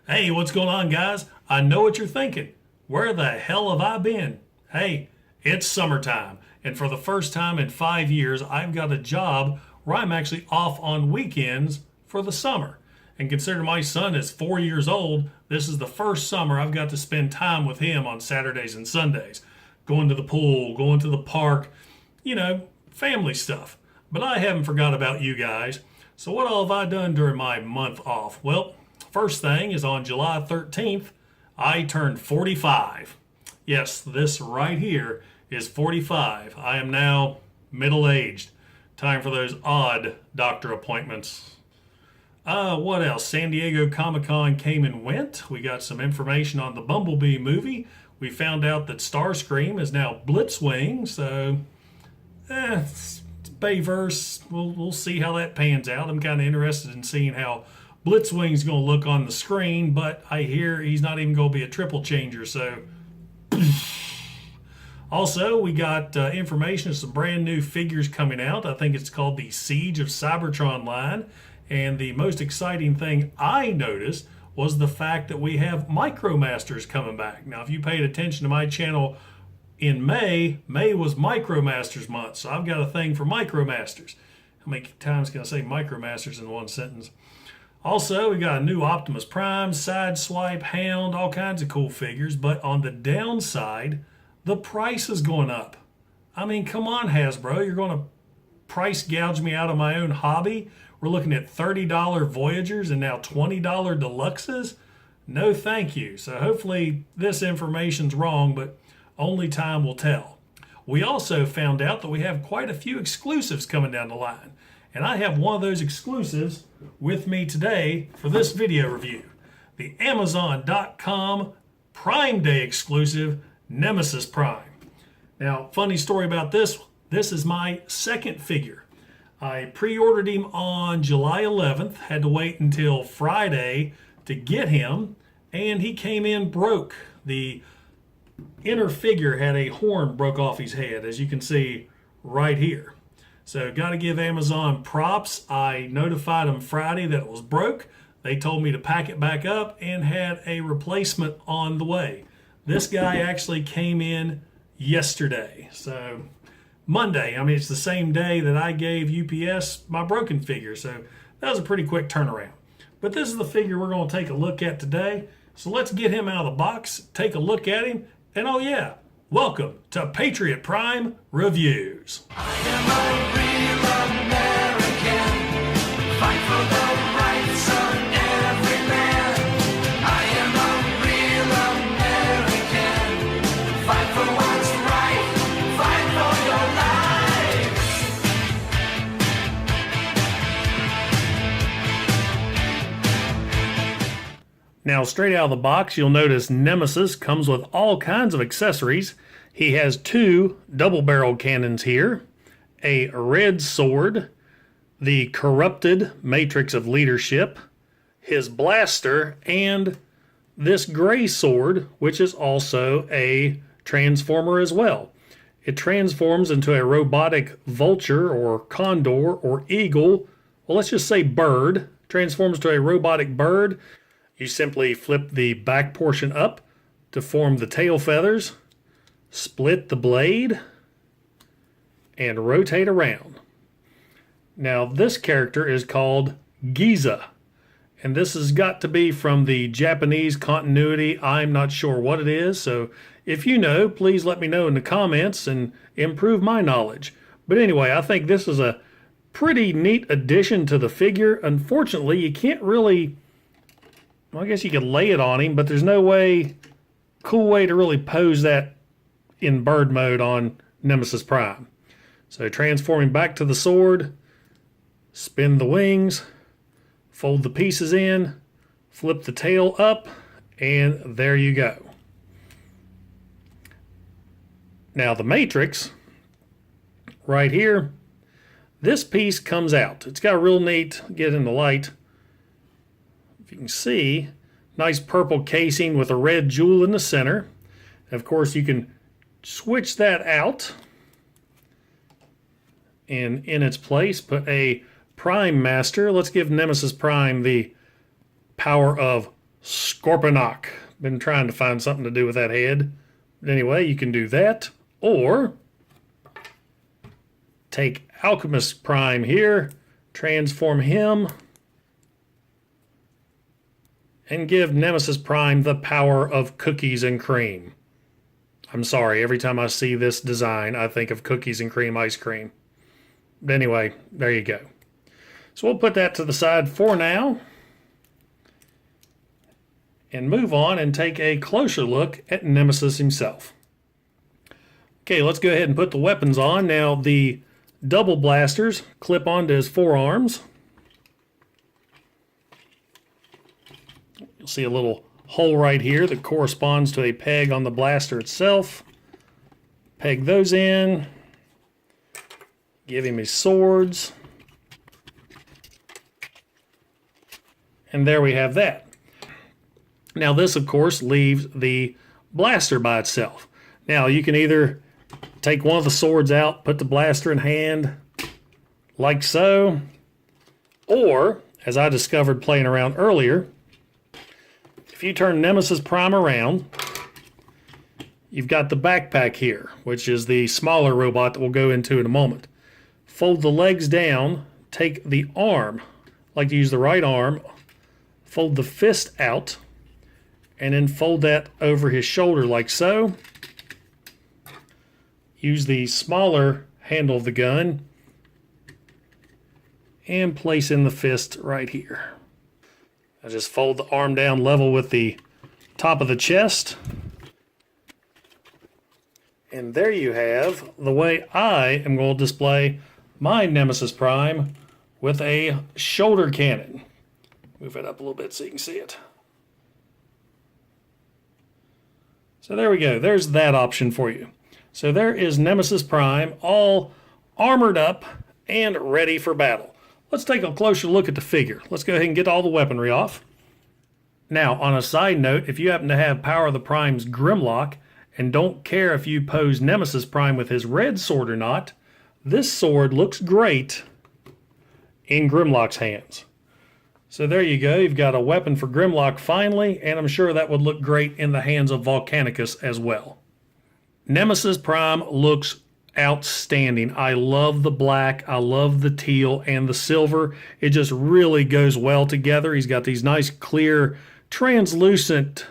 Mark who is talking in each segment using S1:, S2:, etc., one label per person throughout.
S1: Hey, what's going on, guys? I know what you're thinking. Where the hell have I been? Hey, it's summertime, and for the first time in 5 years, I've got a job where I'm actually off on weekends for the summer. And consider my son is 4 years old, this is the first summer I've got to spend time with him on Saturdays and Sundays. Going to the pool, going to the park, family stuff. But I haven't forgot about you guys. So what all have I done during my month off? Well, first thing is on July 13th, I turned 45. Yes, this right here is 45. I am now middle-aged. Time for those odd doctor appointments. What else? San Diego Comic-Con came and went. We got some information on the Bumblebee movie. We found out that Starscream is now Blitzwing, so it's Bayverse. We'll see how that pans out. I'm kind of interested in seeing how Blitzwing's going to look on the screen, but I hear he's not even going to be a triple changer, so... Also, we got information of some brand new figures coming out. I think it's called the Siege of Cybertron line. And the most exciting thing I noticed was the fact that we have Micromasters coming back. Now, if you paid attention to my channel in May was Micromasters month, so I've got a thing for Micromasters. How many times can I say Micromasters in one sentence? Also, we got a new Optimus Prime, Sideswipe, Hound, all kinds of cool figures. But on the downside, the price is going up. I mean, come on, Hasbro. You're going to price gouge me out of my own hobby? We're looking at $30 Voyagers and now $20 Deluxes? No thank you. So hopefully this information's wrong, but only time will tell. We also found out that we have quite a few exclusives coming down the line. And I have one of those exclusives with me today for this video review. The Amazon.com Prime Day exclusive, Nemesis Prime. Now, funny story about this. This is my second figure. I pre-ordered him on July 11th, had to wait until Friday to get him, and he came in broke. The inner figure had a horn broke off his head, as you can see right here. So got to give Amazon props. I notified them Friday that it was broke. They told me to pack it back up and had a replacement on the way. This guy actually came in yesterday. So Monday, I mean, it's the same day that I gave UPS my broken figure. So that was a pretty quick turnaround. But this is the figure we're going to take a look at today. So let's get him out of the box, take a look at him, and oh yeah, welcome to Patriot Prime Reviews.
S2: I am a real American, fight for the rights of every man. I am a real American, fight for what's right, fight for your life.
S1: Now, straight out of the box, you'll notice Nemesis comes with all kinds of accessories. He has two double-barreled cannons here, a red sword, the corrupted Matrix of Leadership, his blaster, and this gray sword, which is also a transformer as well. It transforms into a robotic vulture or condor or eagle. Well, let's just say bird. Transforms to a robotic bird. You simply flip the back portion up to form the tail feathers, split the blade, and rotate around. Now this character is called Giza, and this has got to be from the Japanese continuity. I'm not sure what it is, so if you know, please let me know in the comments and improve my knowledge. But anyway, I think this is a pretty neat addition to the figure. Unfortunately, you can't really... Well, I guess you could lay it on him, but there's no cool way to really pose that in bird mode on Nemesis Prime. So transform him back to the sword, spin the wings, fold the pieces in, flip the tail up, and there you go. Now the Matrix, right here, this piece comes out. It's got a real neat, get in the light, if you can see, nice purple casing with a red jewel in the center. Of course, you can switch that out and in its place put a Prime Master. Let's give Nemesis Prime the power of Scorponok. Been trying to find something to do with that head. But anyway, you can do that. Or take Alchemist Prime here, transform him, and give Nemesis Prime the power of cookies and cream. I'm sorry, every time I see this design, I think of cookies and cream ice cream. But anyway, there you go. So we'll put that to the side for now and move on and take a closer look at Nemesis himself. Okay, let's go ahead and put the weapons on. Now, the double blasters clip onto his forearms. You'll see a little hole right here that corresponds to a peg on the blaster itself. Peg those in. Give him his swords. And there we have that. Now this, of course, leaves the blaster by itself. Now you can either take one of the swords out, put the blaster in hand, like so, or, as I discovered playing around earlier, if you turn Nemesis Prime around, you've got the backpack here, which is the smaller robot that we'll go into in a moment. Fold the legs down, take the arm, like to use the right arm, fold the fist out, and then fold that over his shoulder like so. Use the smaller handle of the gun and place in the fist right here. I just fold the arm down level with the top of the chest. And there you have the way I am going to display my Nemesis Prime with a shoulder cannon. Move it up a little bit so you can see it. So there we go. There's that option for you. So there is Nemesis Prime, all armored up and ready for battle. Let's take a closer look at the figure. Let's go ahead and get all the weaponry off. Now, on a side note, if you happen to have Power of the Prime's Grimlock and don't care if you pose Nemesis Prime with his red sword or not, this sword looks great in Grimlock's hands. So there you go. You've got a weapon for Grimlock finally, and I'm sure that would look great in the hands of Volcanicus as well. Nemesis Prime looks outstanding. I love the black, I love the teal and the silver. It just really goes well together. He's got these nice clear translucent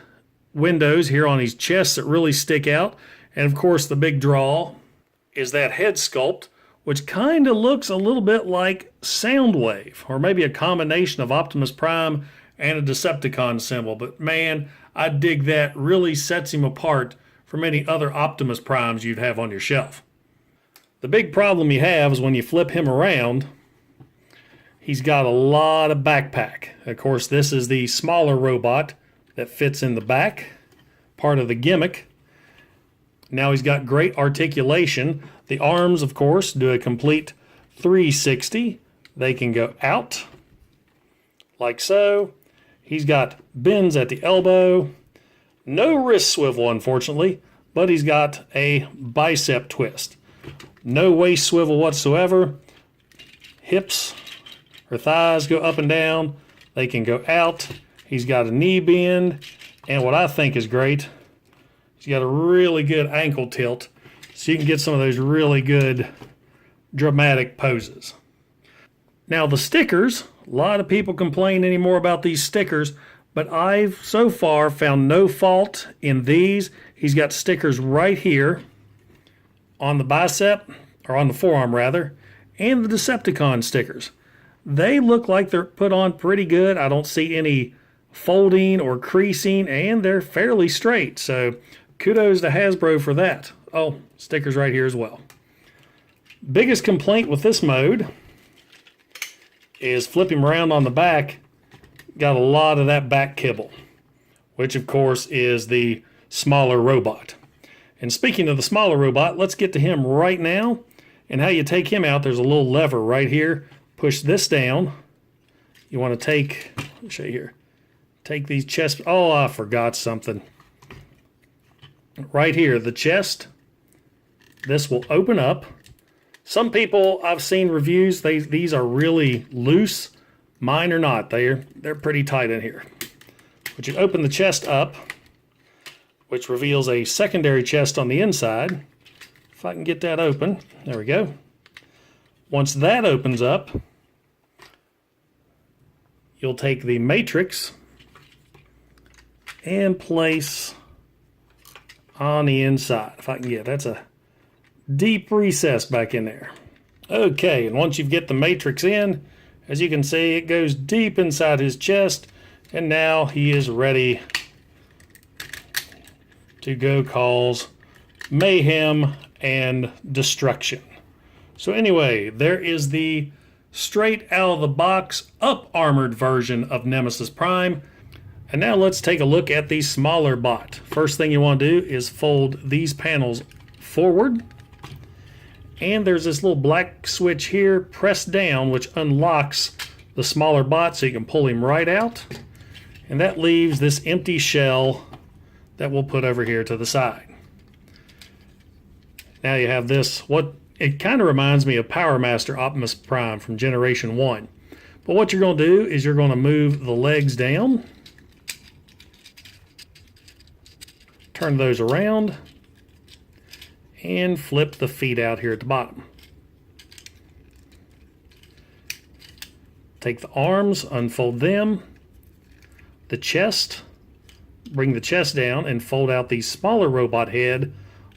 S1: windows here on his chest that really stick out. And of course the big draw is that head sculpt, which kind of looks a little bit like Soundwave, or maybe a combination of Optimus Prime and a Decepticon symbol. But man, I dig that. Really sets him apart from any other Optimus Primes you'd have on your shelf. The big problem you have is when you flip him around, he's got a lot of backpack. Of course, this is the smaller robot that fits in the back, part of the gimmick. Now he's got great articulation. The arms, of course, do a complete 360. They can go out, like so. He's got bends at the elbow. No wrist swivel, unfortunately, but he's got a bicep twist. No waist swivel whatsoever. Hips or thighs go up and down. They can go out. He's got a knee bend. And what I think is great, he's got a really good ankle tilt, so you can get some of those really good dramatic poses. Now the stickers, a lot of people complain anymore about these stickers, but I've so far found no fault in these. He's got stickers right here on the bicep, or on the forearm rather, and the Decepticon stickers. They look like they're put on pretty good. I don't see any folding or creasing, and they're fairly straight. So kudos to Hasbro for that. Oh, stickers right here as well. Biggest complaint with this mode is flip him around on the back. Got a lot of that back kibble, which of course is the smaller robot. And speaking of the smaller robot, let's get to him right now. And how you take him out, there's a little lever right here. Push this down. You want to take, let me show you here. Take these chest, oh, I forgot something. Right here, the chest. This will open up. Some people, I've seen reviews, these are really loose. Mine are not. They're pretty tight in here. But you open the chest up, which reveals a secondary chest on the inside. If I can get that open, there we go. Once that opens up, you'll take the matrix and place on the inside. If I can get, that's a deep recess back in there. Okay, and once you get the matrix in, as you can see, it goes deep inside his chest, and now he is ready to go cause mayhem and destruction. So anyway, there is the straight out of the box up armored version of Nemesis Prime. And now let's take a look at the smaller bot. First thing you want to do is fold these panels forward. And there's this little black switch here, press down, which unlocks the smaller bot so you can pull him right out. And that leaves this empty shell that we'll put over here to the side. Now you have this, what it kind of reminds me of Power Master Optimus Prime from Generation 1. But what you're going to do is you're going to move the legs down. Turn those around and flip the feet out here at the bottom. Take the arms, unfold them, the chest, bring the chest down and fold out the smaller robot head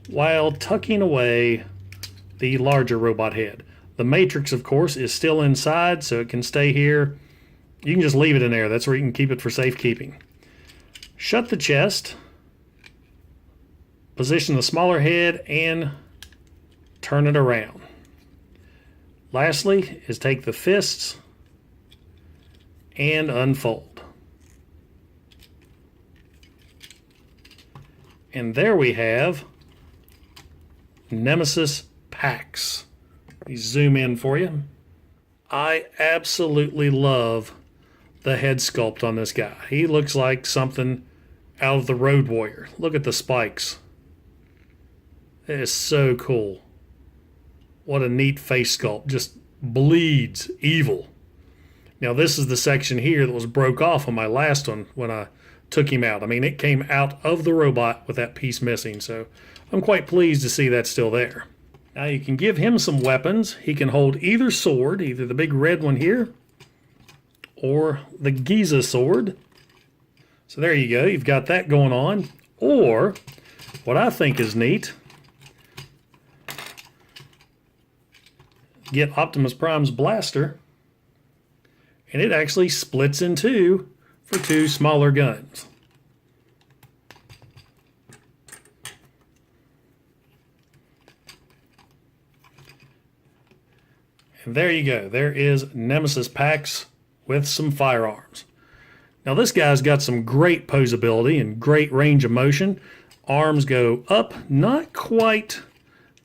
S1: while tucking away the larger robot head. The matrix, of course, is still inside, so it can stay here. You can just leave it in there. That's where you can keep it for safekeeping. Shut the chest. Position the smaller head and turn it around. Lastly is take the fists and unfold. And there we have Nemesis Pax. Let me zoom in for you. I absolutely love the head sculpt on this guy. He looks like something out of the Road Warrior. Look at the spikes. It is so cool. What a neat face sculpt. Just bleeds evil. Now this is the section here that was broke off on my last one when I took him out. I mean, it came out of the robot with that piece missing, so I'm quite pleased to see that's still there. Now you can give him some weapons. He can hold either sword, either the big red one here or the Giza sword. So there you go. You've got that going on. Or what I think is neat, get Optimus Prime's blaster, and it actually splits in two for two smaller guns. And there you go. There is Nemesis Pax with some firearms. Now this guy's got some great posability and great range of motion. Arms go up, not quite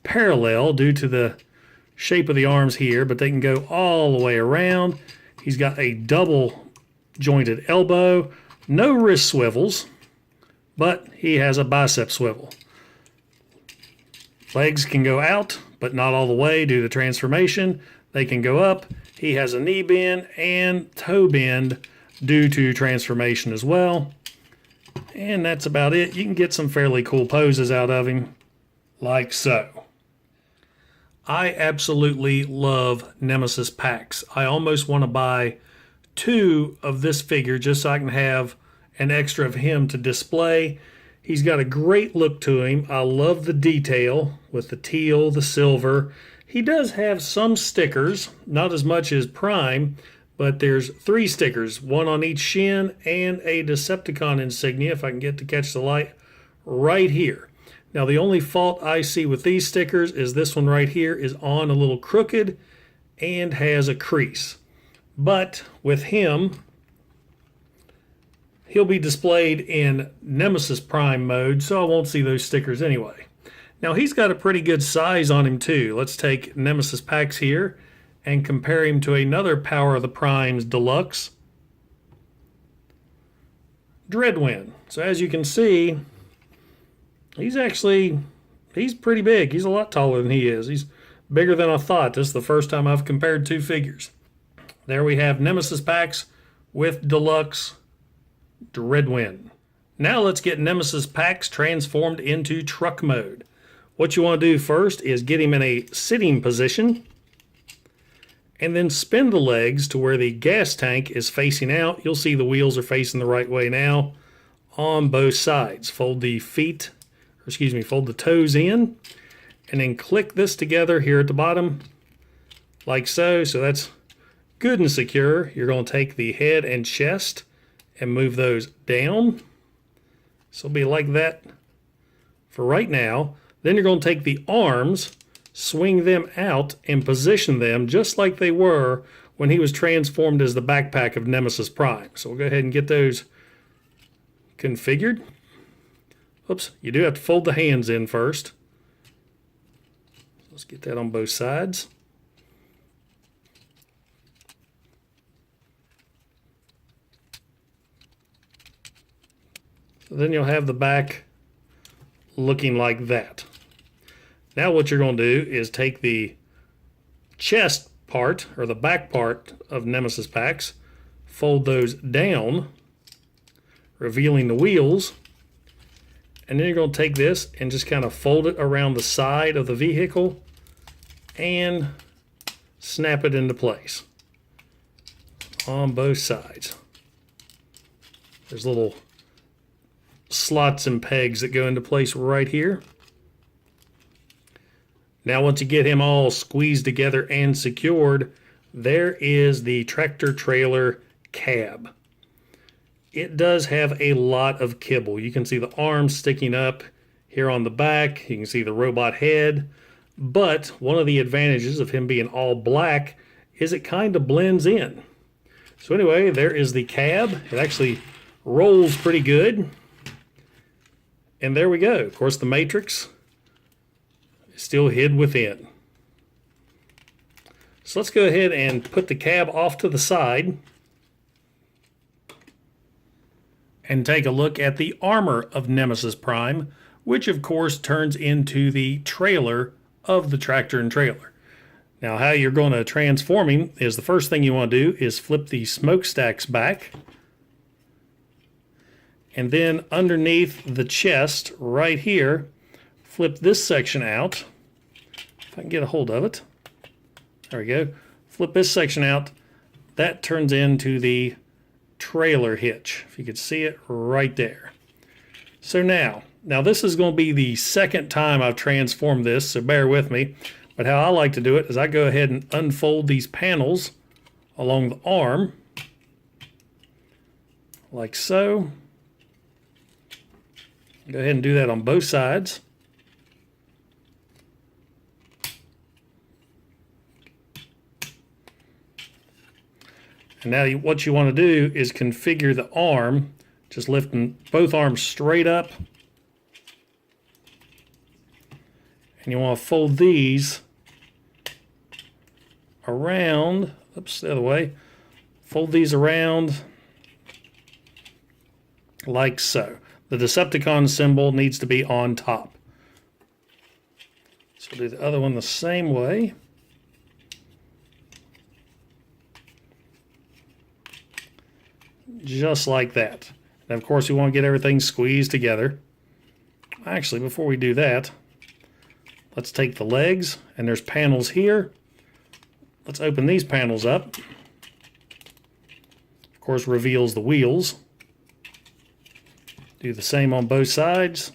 S1: parallel due to the shape of the arms here, but they can go all the way around. He's got a double jointed elbow, no wrist swivels, but he has a bicep swivel. Legs can go out, but not all the way due to the transformation. They can go up. He has a knee bend and toe bend due to transformation as well. And that's about it. You can get some fairly cool poses out of him, like so. I absolutely love Nemesis Pax. I almost want to buy two of this figure just so I can have an extra of him to display. He's got a great look to him. I love the detail with the teal, the silver. He does have some stickers, not as much as Prime, but there's 3 stickers, one on each shin and a Decepticon insignia, if I can get to catch the light, right here. Now the only fault I see with these stickers is this one right here is on a little crooked and has a crease. But with him, he'll be displayed in Nemesis Prime mode, so I won't see those stickers anyway. Now he's got a pretty good size on him too. Let's take Nemesis Pax here and compare him to another Power of the Primes Deluxe, Dreadwind. So as you can see, he's pretty big. He's a lot taller than he is. He's bigger than I thought. This is the first time I've compared 2 figures. There we have Nemesis Pax with Deluxe Dreadwind. Now let's get Nemesis Pax transformed into truck mode. What you want to do first is get him in a sitting position and then spin the legs to where the gas tank is facing out. You'll see the wheels are facing the right way now on both sides. Fold the fold the toes in and then click this together here at the bottom like so. So that's good and secure. You're going to take the head and chest and move those down. So it'll be like that for right now. Then you're going to take the arms, swing them out, and position them just like they were when he was transformed as the backpack of Nemesis Prime. So we'll go ahead and get those configured. Oops, you do have to fold the hands in first. Let's get that on both sides. So then you'll have the back looking like that. Now what you're going to do is take the chest part, or the back part of Nemesis Pax, fold those down, revealing the wheels, and then you're going to take this and just kind of fold it around the side of the vehicle and snap it into place on both sides. There's little slots and pegs that go into place right here. Now once you get him all squeezed together and secured, there is the tractor trailer cab. It does have a lot of kibble. You can see the arms sticking up here on the back. You can see the robot head. But one of the advantages of him being all black is it kind of blends in. So anyway, there is the cab. It actually rolls pretty good. And there we go. Of course, the matrix is still hid within. So let's go ahead and put the cab off to the side and take a look at the armor of Nemesis Prime, which of course turns into the trailer of the tractor and trailer. Now how you're going to transform him is the first thing you want to do is flip the smokestacks back, and then underneath the chest right here, flip this section out. If I can get a hold of it. There we go. Flip this section out. That turns into the trailer hitch. If you could see it right there. So now this is going to be the second time I've transformed this, so bear with me. But how I like to do it is I go ahead and unfold these panels along the arm, like so. Go ahead and do that on both sides. And now what you want to do is configure the arm, just lifting both arms straight up. And you want to fold these around, oops, the other way. Fold these around like so. The Decepticon symbol needs to be on top. So do the other one the same way. Just like that. And of course, we want to get everything squeezed together. Actually, before we do that, let's take the legs, and there's panels here. Let's open these panels up. Of course, reveals the wheels. Do the same on both sides.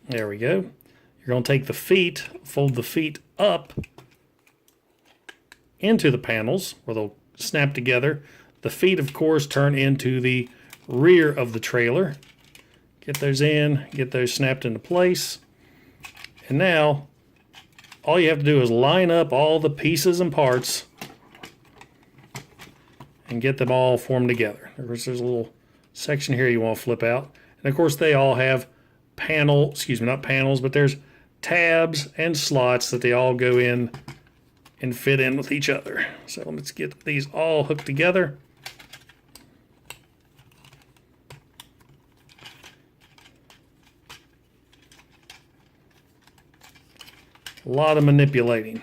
S1: There we go. You're going to take the feet, fold the feet up into the panels where they'll snap together. The feet, of course, turn into the rear of the trailer. Get those in, get those snapped into place. And now, all you have to do is line up all the pieces and parts and get them all formed together. Of course, there's a little section here you want to flip out. And of course, they all have not panels, but there's tabs and slots that they all go in and fit in with each other. So let's get these all hooked together. A lot of manipulating.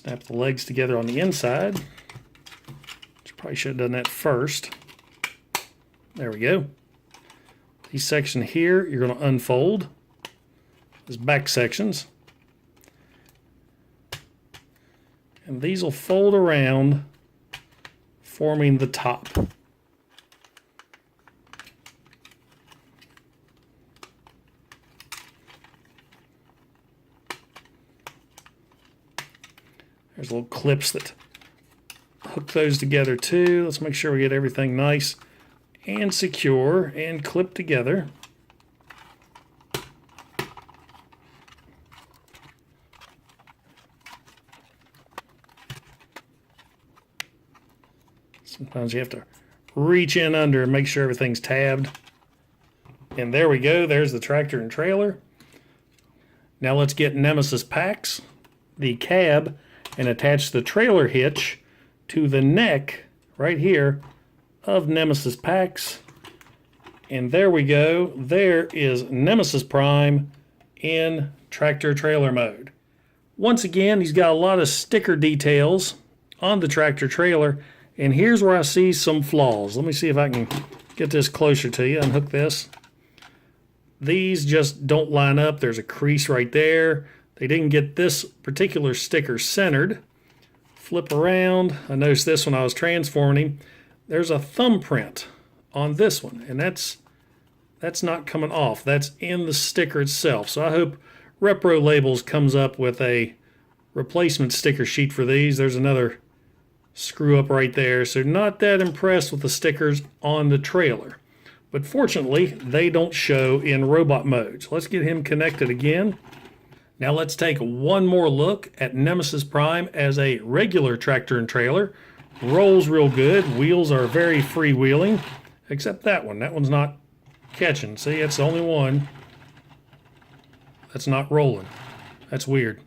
S1: Snap the legs together on the inside. Probably should have done that first. There we go. These sections here, you're going to unfold. These back sections. And these will fold around, forming the top. There's little clips that hook those together too. Let's make sure we get everything nice and secure and clipped together. Sometimes you have to reach in under and make sure everything's tabbed. And there we go. There's the tractor and trailer. Now let's get Nemesis Pax, the cab, and attach the trailer hitch to the neck right here of Nemesis Pax. And there we go. There is Nemesis Prime in tractor trailer mode. Once again, he's got a lot of sticker details on the tractor trailer. And here's where I see some flaws. Let me see if I can get this closer to you. Unhook this. These just don't line up. There's a crease right there. They didn't get this particular sticker centered. Flip around. I noticed this when I was transforming him. There's a thumbprint on this one, and that's not coming off. That's in the sticker itself. So I hope Repro Labels comes up with a replacement sticker sheet for these. There's another screw up right there. So not that impressed with the stickers on the trailer. But fortunately, they don't show in robot mode. So let's get him connected again. Now let's take one more look at Nemesis Prime as a regular tractor and trailer. Rolls real good. Wheels are very freewheeling, except that one. That one's not catching. See, it's the only one that's not rolling. That's weird.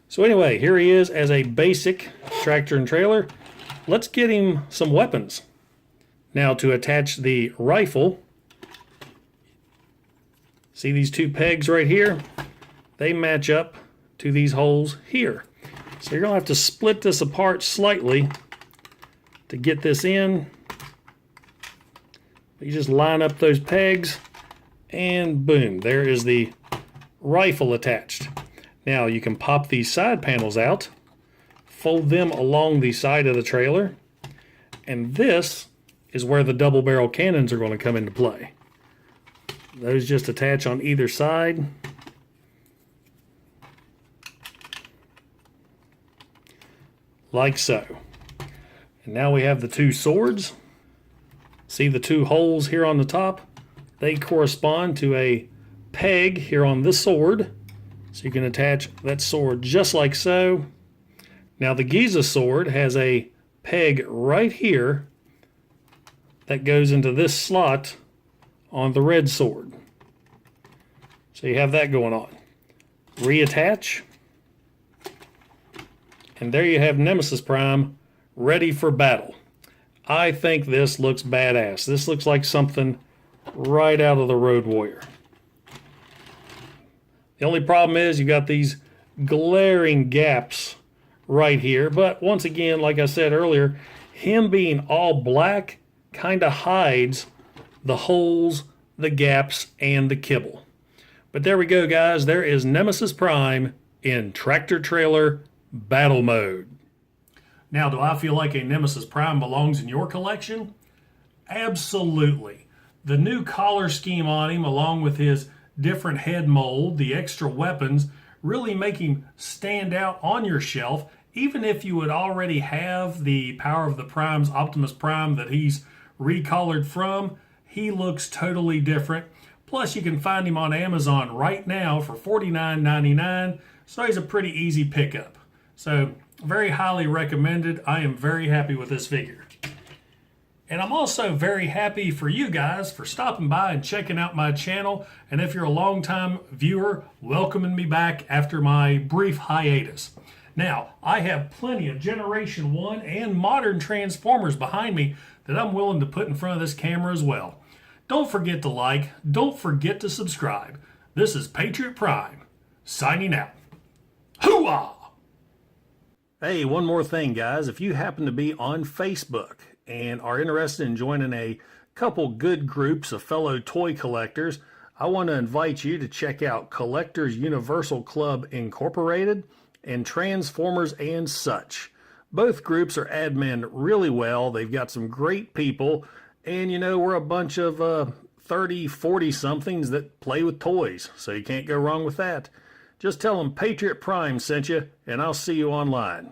S1: So anyway, here he is as a basic tractor and trailer. Let's get him some weapons. Now to attach the rifle, see these two pegs right here? They match up to these holes here. So you're going to have to split this apart slightly to get this in. You just line up those pegs and boom, there is the rifle attached. Now you can pop these side panels out, fold them along the side of the trailer, and this is where the double barrel cannons are going to come into play. Those just attach on either side. Like so. And now we have the two swords. See the two holes here on the top? They correspond to a peg here on this sword. So you can attach that sword just like so. Now the Giza sword has a peg right here that goes into this slot on the red sword. So you have that going on. Reattach. And there you have Nemesis Prime ready for battle. I think this looks badass. This looks like something right out of the Road Warrior. The only problem is you got these glaring gaps right here. But once again, like I said earlier, him being all black kind of hides the holes, the gaps, and the kibble. But there we go, guys. There is Nemesis Prime in tractor trailer battle mode. Now, do I feel like a Nemesis Prime belongs in your collection? Absolutely. The new collar scheme on him, along with his different head mold, the extra weapons, really make him stand out on your shelf, even if you would already have the Power of the Primes Optimus Prime that he's recollared from. He looks totally different. Plus, you can find him on Amazon right now for $49.99, so he's a pretty easy pickup. So, very highly recommended. I am very happy with this figure. And I'm also very happy for you guys for stopping by and checking out my channel. And if you're a longtime viewer, welcoming me back after my brief hiatus. Now, I have plenty of Generation 1 and modern Transformers behind me that I'm willing to put in front of this camera as well. Don't forget to like, don't forget to subscribe. This is Patriot Prime, signing out. Hooah! Hey, one more thing, guys. If you happen to be on Facebook and are interested in joining a couple good groups of fellow toy collectors, I want to invite you to check out Collectors Universal Club Incorporated and Transformers and Such. Both groups are admin really well. They've got some great people, and we're a bunch of 30, 40 somethings that play with toys, so you can't go wrong with that. Just tell them Patriot Prime sent you, and I'll see you online.